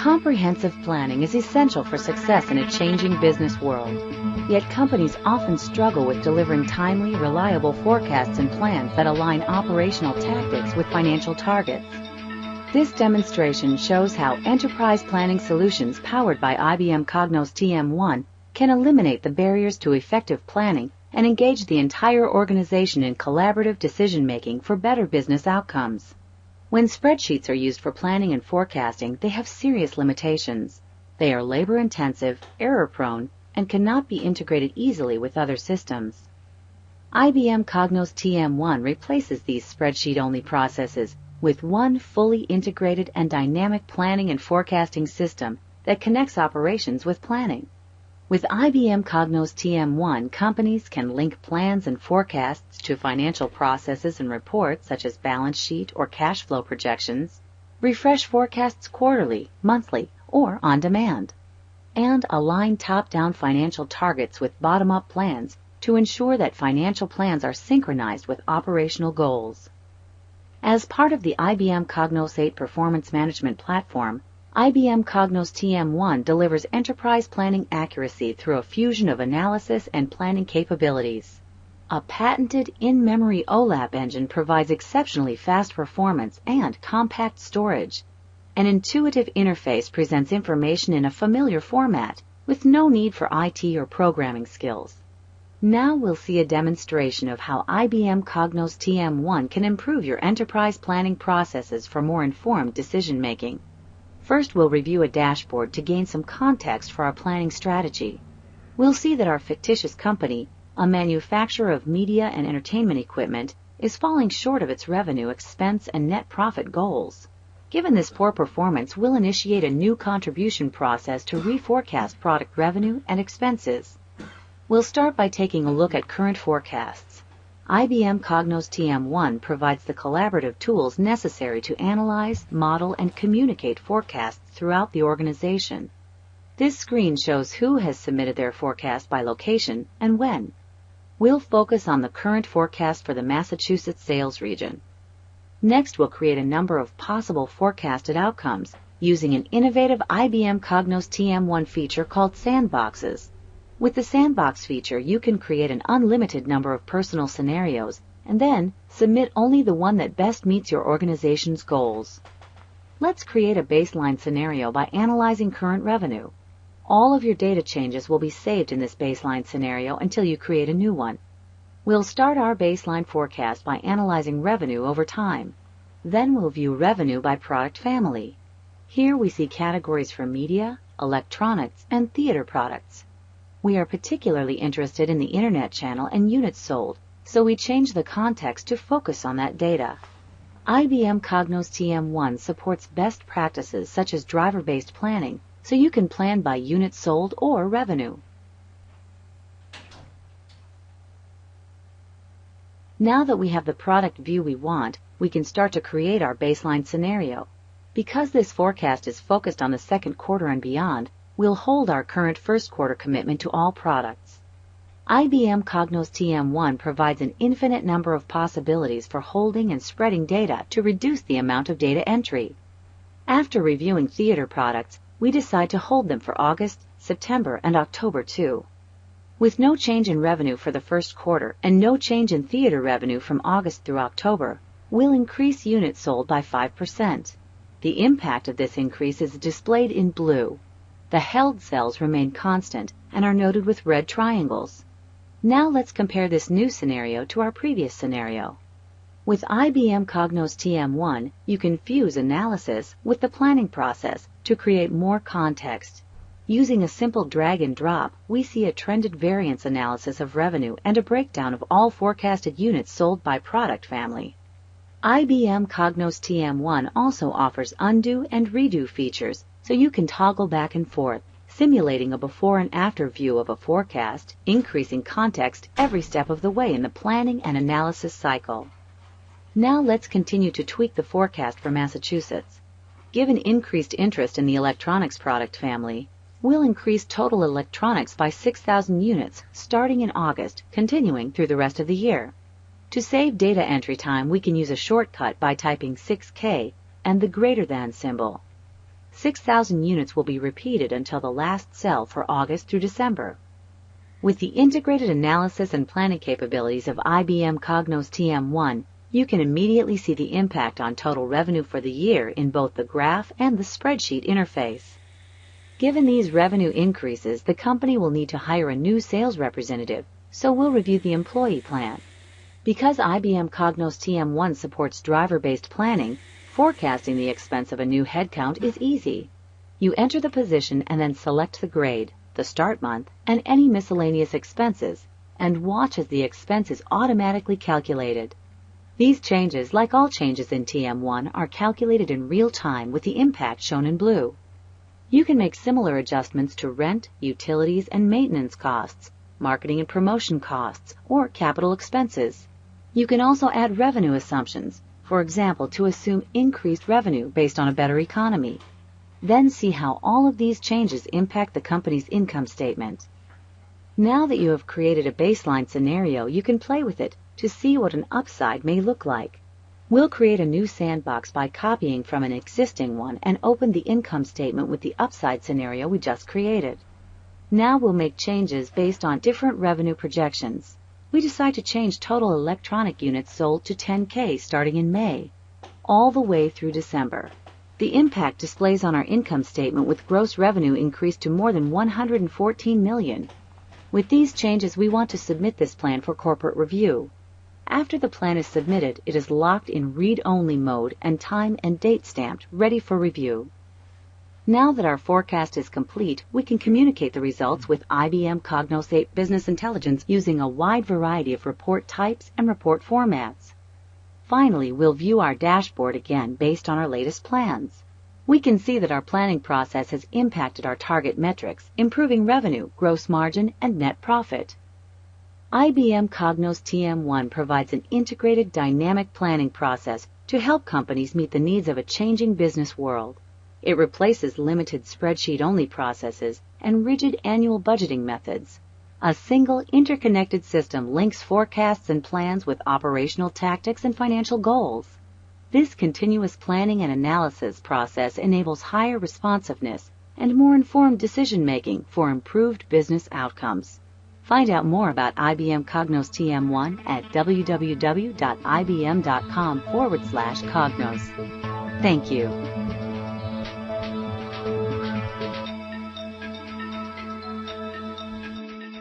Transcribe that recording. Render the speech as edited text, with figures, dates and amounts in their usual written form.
Comprehensive planning is essential for success in a changing business world. Yet companies often struggle with delivering timely, reliable forecasts and plans that align operational tactics with financial targets. This demonstration shows how enterprise planning solutions powered by IBM Cognos TM1 can eliminate the barriers to effective planning and engage the entire organization in collaborative decision-making for better business outcomes. When spreadsheets are used for planning and forecasting, they have serious limitations. They are labor-intensive, error-prone, and cannot be integrated easily with other systems. IBM Cognos TM1 replaces these spreadsheet-only processes with one fully integrated and dynamic planning and forecasting system that connects operations with planning. With IBM Cognos TM1, companies can link plans and forecasts to financial processes and reports such as balance sheet or cash flow projections, refresh forecasts quarterly, monthly, or on demand, and align top-down financial targets with bottom-up plans to ensure that financial plans are synchronized with operational goals. As part of the IBM Cognos 8 Performance Management Platform, IBM Cognos TM1 delivers enterprise planning accuracy through a fusion of analysis and planning capabilities. A patented in-memory OLAP engine provides exceptionally fast performance and compact storage. An intuitive interface presents information in a familiar format with no need for IT or programming skills. Now we'll see a demonstration of how IBM Cognos TM1 can improve your enterprise planning processes for more informed decision-making. First, we'll review a dashboard to gain some context for our planning strategy. We'll see that our fictitious company, a manufacturer of media and entertainment equipment, is falling short of its revenue, expense, and net profit goals. Given this poor performance, we'll initiate a new contribution process to reforecast product revenue and expenses. We'll start by taking a look at current forecasts. IBM Cognos TM1 provides the collaborative tools necessary to analyze, model, and communicate forecasts throughout the organization. This screen shows who has submitted their forecast by location and when. We'll focus on the current forecast for the Massachusetts sales region. Next, we'll create a number of possible forecasted outcomes using an innovative IBM Cognos TM1 feature called Sandboxes. With the Sandbox feature, you can create an unlimited number of personal scenarios and then submit only the one that best meets your organization's goals. Let's create a baseline scenario by analyzing current revenue. All of your data changes will be saved in this baseline scenario until you create a new one. We'll start our baseline forecast by analyzing revenue over time. Then we'll view revenue by product family. Here we see categories for media, electronics, and theater products. We are particularly interested in the Internet channel and units sold, so we change the context to focus on that data. IBM Cognos TM1 supports best practices such as driver-based planning, so you can plan by units sold or revenue. Now that we have the product view we want, we can start to create our baseline scenario. Because this forecast is focused on the second quarter and beyond, we'll hold our current first quarter commitment to all products. IBM Cognos TM1 provides an infinite number of possibilities for holding and spreading data to reduce the amount of data entry. After reviewing theater products, we decide to hold them for August, September, and October too. With no change in revenue for the first quarter and no change in theater revenue from August through October, we'll increase units sold by 5%. The impact of this increase is displayed in blue. The held cells remain constant and are noted with red triangles. Now let's compare this new scenario to our previous scenario. With IBM Cognos TM1, you can fuse analysis with the planning process to create more context. Using a simple drag and drop, we see a trended variance analysis of revenue and a breakdown of all forecasted units sold by product family. IBM Cognos TM1 also offers undo and redo features, so you can toggle back and forth, simulating a before and after view of a forecast, increasing context every step of the way in the planning and analysis cycle. Now let's continue to tweak the forecast for Massachusetts. Given increased interest in the electronics product family, we'll increase total electronics by 6,000 units starting in August, continuing through the rest of the year. To save data entry time, we can use a shortcut by typing 6K and the greater than symbol. 6,000 units will be repeated until the last sell for August through December. With the integrated analysis and planning capabilities of IBM Cognos TM1, you can immediately see the impact on total revenue for the year in both the graph and the spreadsheet interface. Given these revenue increases, the company will need to hire a new sales representative, so we'll review the employee plan. Because IBM Cognos TM1 supports driver-based planning, forecasting the expense of a new headcount is easy. You enter the position and then select the grade, the start month, and any miscellaneous expenses, and watch as the expense is automatically calculated. These changes, like all changes in TM1, are calculated in real time with the impact shown in blue. You can make similar adjustments to rent, utilities, and maintenance costs, marketing and promotion costs, or capital expenses. You can also add revenue assumptions, for example, to assume increased revenue based on a better economy. Then see how all of these changes impact the company's income statement. Now that you have created a baseline scenario, you can play with it to see what an upside may look like. We'll create a new sandbox by copying from an existing one and open the income statement with the upside scenario we just created. Now we'll make changes based on different revenue projections. We decide to change total electronic units sold to 10K starting in May, all the way through December. The impact displays on our income statement with gross revenue increased to more than $114 million. With these changes, we want to submit this plan for corporate review. After the plan is submitted, it is locked in read-only mode and time and date stamped, ready for review. Now that our forecast is complete, we can communicate the results with IBM Cognos 8 Business Intelligence using a wide variety of report types and report formats. Finally, we'll view our dashboard again based on our latest plans. We can see that our planning process has impacted our target metrics, improving revenue, gross margin, and net profit. IBM Cognos TM1 provides an integrated dynamic planning process to help companies meet the needs of a changing business world. It replaces limited spreadsheet-only processes and rigid annual budgeting methods. A single, interconnected system links forecasts and plans with operational tactics and financial goals. This continuous planning and analysis process enables higher responsiveness and more informed decision-making for improved business outcomes. Find out more about IBM Cognos TM1 at www.ibm.com/Cognos. Thank you.